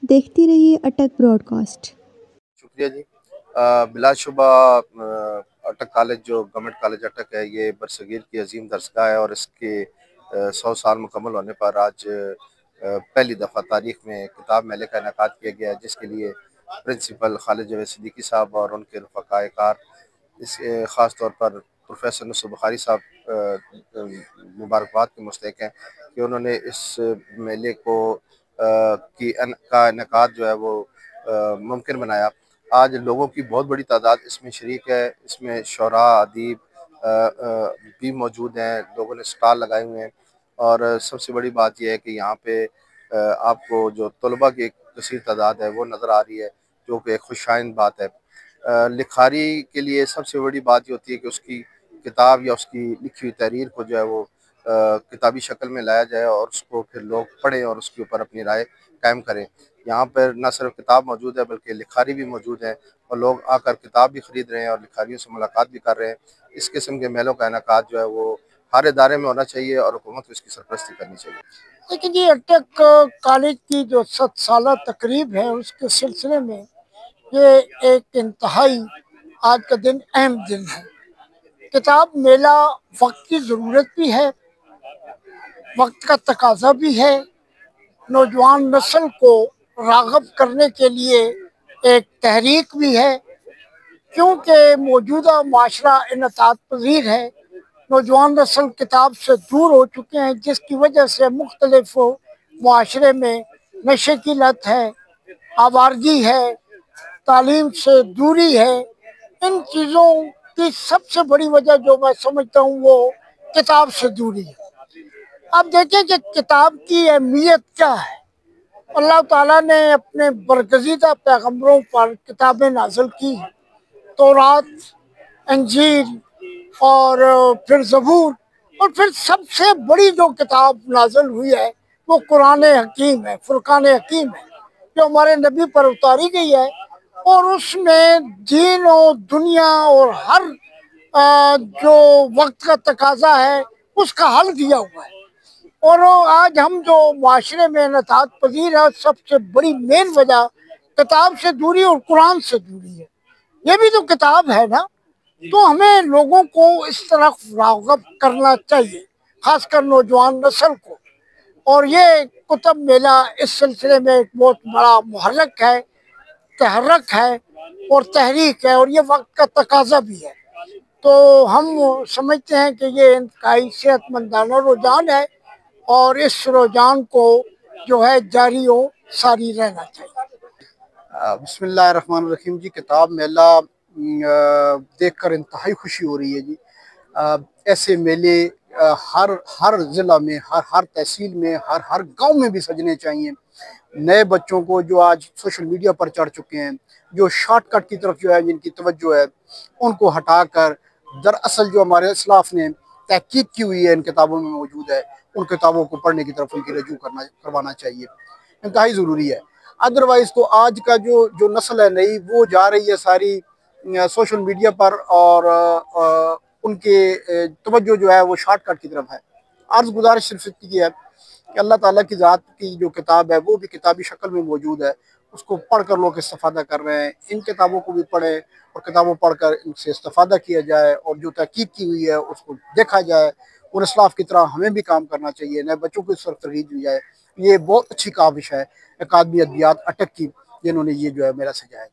देखते रहिए अटक ब्रॉडकास्ट। शुक्रिया जी। बिलाशुबा अटक कॉलेज जो गवर्नमेंट कॉलेज अटक है, ये बरसगीर की अजीम दरसगाह है और इसके 100 साल मुकम्मल होने पर आज पहली दफ़ा तारीख में किताब मेले का इनेकाद किया गया है, जिसके लिए प्रिंसिपल खालिद जावेद सिद्दीकी साहब और उनके रफ़ाक़ाए कार, इस ख़ास तौर पर प्रोफेसर नुसरत बुखारी साहब मुबारकबाद के मुस्तहिक़ हैं कि उन्होंने इस मेले को का इनेकाद जो है वो मुमकिन बनाया। आज लोगों की बहुत बड़ी तादाद इसमें शरीक है। इसमें शोरा, अदीब भी मौजूद हैं। लोगों ने स्टॉल लगाए हुए हैं और सबसे बड़ी बात यह है कि यहाँ पे आपको जो तलबा की एक कसीर तादाद है वो नज़र आ रही है, जो कि एक खुशाइन बात है। लिखारी के लिए सबसे बड़ी बात ये होती है कि उसकी किताब या उसकी लिखी हुई तहरीर को जो है वो किताबी शक्ल में लाया जाए और उसको फिर लोग पढ़ें और उसके ऊपर अपनी राय कायम करें। यहाँ पर न सिर्फ किताब मौजूद है बल्कि लिखारी भी मौजूद है और लोग आकर किताब भी ख़रीद रहे हैं और लिखारियों से मुलाकात भी कर रहे हैं। इस किस्म के मेलों का इनेकाद जो है वो हर इदारे में होना चाहिए और हुकूमत को इसकी सरपरस्ती करनी चाहिए। लेकिन ये अटक कॉलेज की जो 100 साला तकरीब है उसके सिलसिले में ये एक इंतहाई आज का दिन अहम दिन है। किताब मेला वक्त की ज़रूरत भी है, वक्त का तकाजा भी है। नौजवान नस्ल को राग़ब करने के लिए एक तहरीक भी है, क्योंकि मौजूदा माशरा इनतात पज़ीर है। नौजवान नस्ल किताब से दूर हो चुके हैं, जिसकी वजह से मुख्तलिफ माशरे में नशे की लत है, आवारगी है, तालीम से दूरी है। इन चीज़ों की सबसे बड़ी वजह जो मैं समझता हूँ वो किताब से दूरी है। अब देखें कि किताब की अहमियत क्या है। अल्लाह ताला ने अपने बरगज़ीदा पैगम्बरों पर किताबें नाज़िल की, तौरात, इंजील और फिर ज़बूर, और फिर सबसे बड़ी जो किताब नाज़िल हुई है वो कुरान हकीम है, फुरकान हकीम है, जो हमारे नबी पर उतारी गई है। और उसमें दीन और दुनिया और हर जो वक्त का तकाजा है उसका हल दिया हुआ है। और आज हम जो माशरे में इनतात पजीर है, सबसे बड़ी मेन वजह किताब से दूरी और कुरान से दूरी है। ये भी तो किताब है ना, तो हमें लोगों को इस तरफ राग़ब करना चाहिए, खासकर नौजवान नस्ल को। और ये कुतुब मेला इस सिलसिले में एक बहुत बड़ा मुहर्रिक है, तहर्रक है और तहरीक है, और ये वक्त का तकाजा भी है। तो हम समझते हैं कि ये इंतहाई सेहतमंदाना रुझान है और इस रुझान को जो है जारी और सारी रहना चाहिए। बिस्मिल्लाहिर्रहमानिर्रहीम जी। किताब मेला देखकर इंतहाई खुशी हो रही है जी। ऐसे मेले हर हर ज़िला में, हर हर तहसील में, हर हर गांव में भी सजने चाहिए। नए बच्चों को जो आज सोशल मीडिया पर चढ़ चुके हैं, जो शॉर्टकट की तरफ जो है जिनकी तवज्जो है, उनको हटाकर दरअसल जो हमारे इस्लाफ ने तहकीक की हुई है इन किताबों में मौजूद है, उन किताबों को पढ़ने की तरफ उनकी रजू करवाना चाहिए। इंतहाई ज़रूरी है। अदरवाइज़ तो आज का जो जो नस्ल है नई, वो जा रही है सारी सोशल मीडिया पर और उनके तवज्जो जो है वो शॉर्टकट की तरफ है। अर्ज़ गुजारिश सिर्फ इतनी है कि अल्लाह ताला की ज़ात की जो किताब है वो भी किताबी शक्ल में मौजूद है, उसको पढ़कर लोग इस्तेफ़ादा कर रहे हैं। इन किताबों को भी पढ़ें और किताबों पढ़कर इनसे इस्तेफ़ादा किया जाए और जो तहकीक की हुई है उसको देखा जाए। और इस्लाफ की तरह हमें भी काम करना चाहिए, नए बच्चों को इस तरफ तरगीब दी जाए। ये बहुत अच्छी काविश है अकादमी अदबियात अटक की, जिन्होंने ये जो है मेरा सजाया।